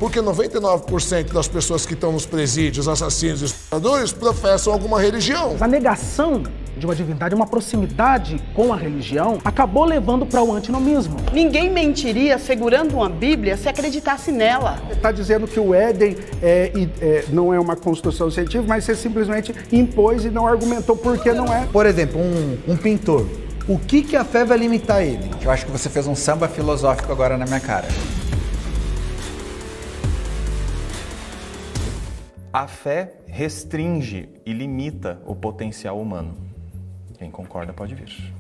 Porque 99% das pessoas que estão nos presídios, assassinos e estupradores, professam alguma religião. A negação de uma divindade, uma proximidade com a religião, acabou levando para o antinomismo. Ninguém mentiria segurando uma Bíblia se acreditasse nela. Está dizendo que o Éden não é uma construção científica, mas você simplesmente impôs e não argumentou por que não é. Por exemplo, um pintor. O que a fé vai limitar ele? Eu acho que você fez um samba filosófico agora na minha cara. A fé restringe e limita o potencial humano. Quem concorda pode vir.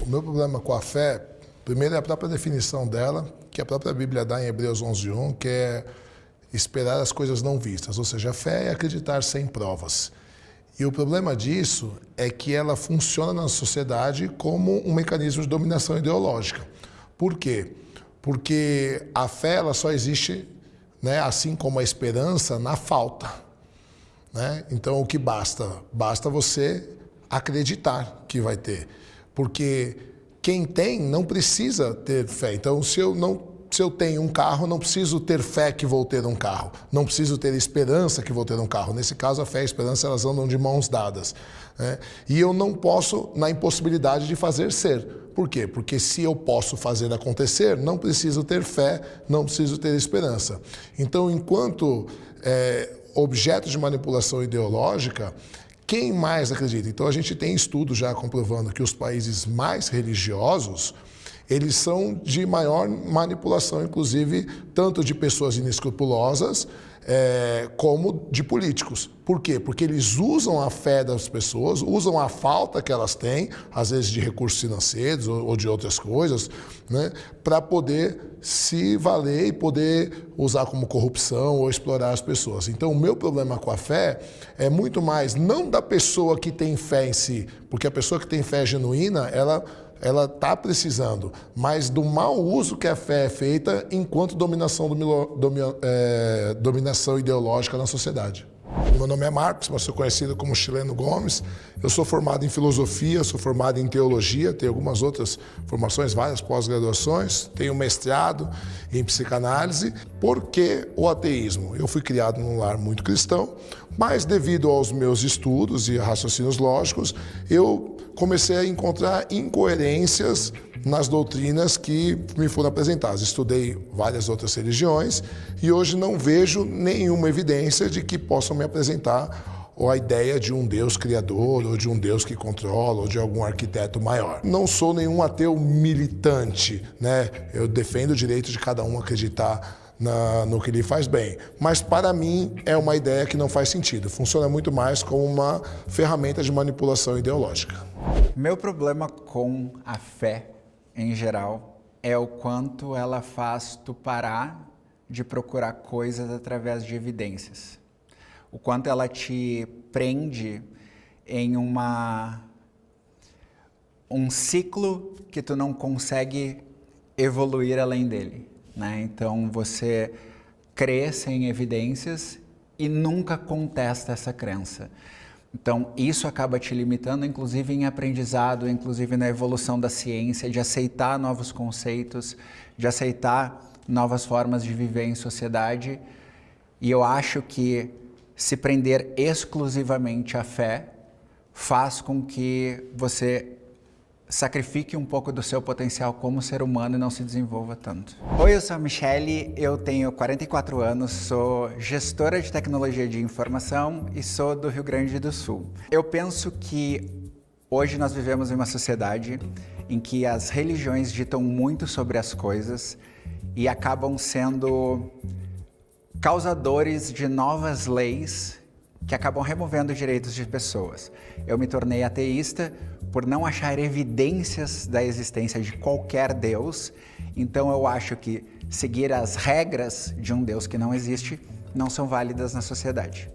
O meu problema com a fé, primeiro é a própria definição dela, que a própria Bíblia dá em Hebreus 11:1, que é esperar as coisas não vistas, ou seja, a fé é acreditar sem provas. E o problema disso é que ela funciona na sociedade como um mecanismo de dominação ideológica. Por quê? Porque a fé ela só existe, né, assim como a esperança, na falta. Né? Então, o que basta? Basta você acreditar que vai ter. Porque quem tem não precisa ter fé. Então, se eu tenho um carro, não preciso ter fé que vou ter um carro. Não preciso ter esperança que vou ter um carro. Nesse caso, a fé e a esperança elas andam de mãos dadas. Né? E eu não posso, na impossibilidade de fazer ser. Por quê? Porque se eu posso fazer acontecer, não preciso ter fé, não preciso ter esperança. Então, enquanto objeto de manipulação ideológica, quem mais acredita? Então, a gente tem estudos já comprovando que os países mais religiosos, eles são de maior manipulação, inclusive, tanto de pessoas inescrupulosas como de políticos. Por quê? Porque eles usam a fé das pessoas, usam a falta que elas têm, às vezes de recursos financeiros ou de outras coisas, né, para poder se valer e poder usar como corrupção ou explorar as pessoas. Então, o meu problema com a fé é muito mais, não da pessoa que tem fé em si, porque a pessoa que tem fé genuína, ela está precisando, mas do mau uso que a fé é feita enquanto dominação ideológica na sociedade. Meu nome é Marcos, mas sou conhecido como Chileno Gomes. Eu sou formado em filosofia, sou formado em teologia, tenho algumas outras formações, várias pós-graduações, tenho mestrado em psicanálise. Por que o ateísmo? Eu fui criado num lar muito cristão, mas devido aos meus estudos e raciocínios lógicos, eu comecei a encontrar incoerências nas doutrinas que me foram apresentadas. Estudei várias outras religiões e hoje não vejo nenhuma evidência de que possam me apresentar a ideia de um Deus criador, ou de um Deus que controla, ou de algum arquiteto maior. Não sou nenhum ateu militante, né? Eu defendo o direito de cada um acreditar no que lhe faz bem. Mas, para mim, é uma ideia que não faz sentido. Funciona muito mais como uma ferramenta de manipulação ideológica. Meu problema com a fé, em geral, é o quanto ela faz tu parar de procurar coisas através de evidências. O quanto ela te prende em um ciclo que tu não consegue evoluir além dele, né? Então, você crê sem evidências e nunca contesta essa crença. Então, isso acaba te limitando, inclusive em aprendizado, inclusive na evolução da ciência, de aceitar novos conceitos, de aceitar novas formas de viver em sociedade. E eu acho que se prender exclusivamente à fé faz com que você sacrifique um pouco do seu potencial como ser humano e não se desenvolva tanto. Oi, eu sou a Michele, eu tenho 44 anos, sou gestora de tecnologia de informação e sou do Rio Grande do Sul. Eu penso que hoje nós vivemos em uma sociedade em que as religiões ditam muito sobre as coisas e acabam sendo causadores de novas leis que acabam removendo direitos de pessoas. Eu me tornei ateísta por não achar evidências da existência de qualquer Deus, então eu acho que seguir as regras de um Deus que não existe não são válidas na sociedade.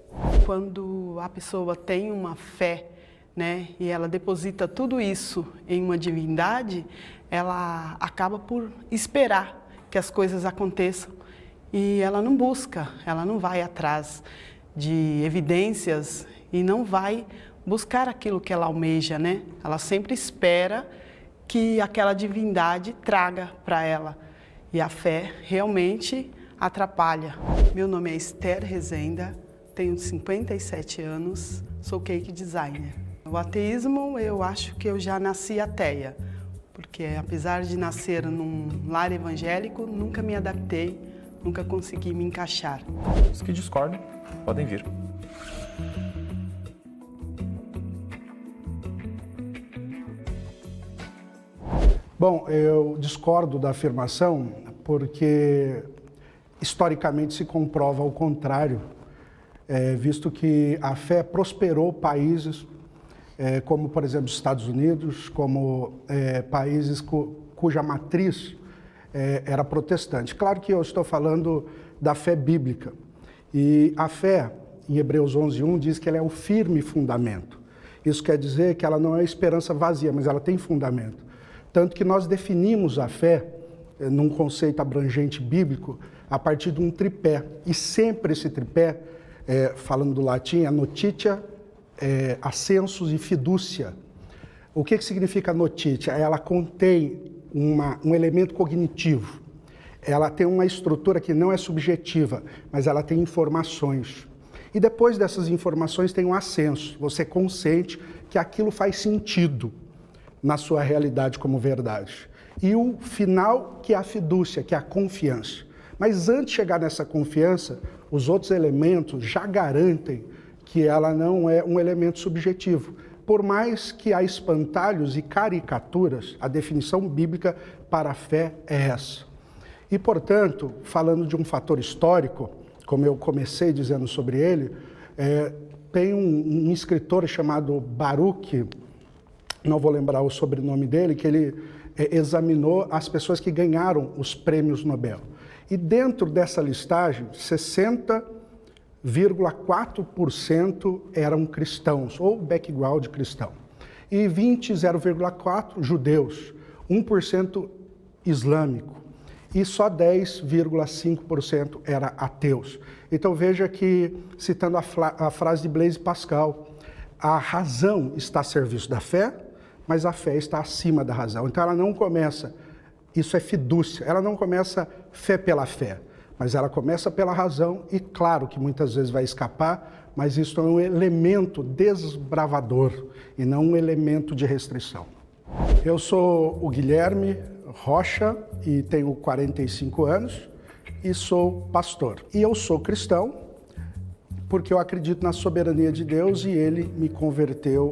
Quando a pessoa tem uma fé, né, e ela deposita tudo isso em uma divindade, ela acaba por esperar que as coisas aconteçam e ela não busca, ela não vai atrás de evidências e não vai buscar aquilo que ela almeja, né? Ela sempre espera que aquela divindade traga para ela. E a fé realmente atrapalha. Meu nome é Esther Rezenda, tenho 57 anos, sou cake designer. O ateísmo, eu acho que eu já nasci ateia, porque apesar de nascer num lar evangélico, nunca me adaptei, nunca consegui me encaixar. Os que discordam, podem vir. Bom, eu discordo da afirmação porque historicamente se comprova o contrário, visto que a fé prosperou países como, por exemplo, os Estados Unidos, como países cuja matriz era protestante. Claro que eu estou falando da fé bíblica. E a fé, em Hebreus 11:1, diz que ela é o firme fundamento. Isso quer dizer que ela não é esperança vazia, mas ela tem fundamento. Tanto que nós definimos a fé, num conceito abrangente bíblico, a partir de um tripé. E sempre esse tripé, falando do latim, é notitia, assensus e fidúcia. O que significa notitia? Ela contém um elemento cognitivo. Ela tem uma estrutura que não é subjetiva, mas ela tem informações. E depois dessas informações tem um assenso. Você consente que aquilo faz sentido na sua realidade como verdade. E o final, que é a fidúcia, que é a confiança. Mas antes de chegar nessa confiança, os outros elementos já garantem que ela não é um elemento subjetivo. Por mais que há espantalhos e caricaturas, a definição bíblica para a fé é essa. E, portanto, falando de um fator histórico, como eu comecei dizendo sobre ele, tem um escritor chamado Baruch, não vou lembrar o sobrenome dele, que ele examinou as pessoas que ganharam os prêmios Nobel. E dentro dessa listagem, 60,4% eram cristãos, ou background cristão. E 0,4% judeus, 1% islâmico. E só 10,5% era ateus. Então veja que, citando a frase de Blaise Pascal, a razão está a serviço da fé, mas a fé está acima da razão. Então ela não começa, isso é fidúcia, ela não começa fé pela fé, mas ela começa pela razão e claro que muitas vezes vai escapar, mas isso é um elemento desbravador e não um elemento de restrição. Eu sou o Guilherme Rocha e tenho 45 anos e sou pastor. E eu sou cristão porque eu acredito na soberania de Deus e Ele me converteu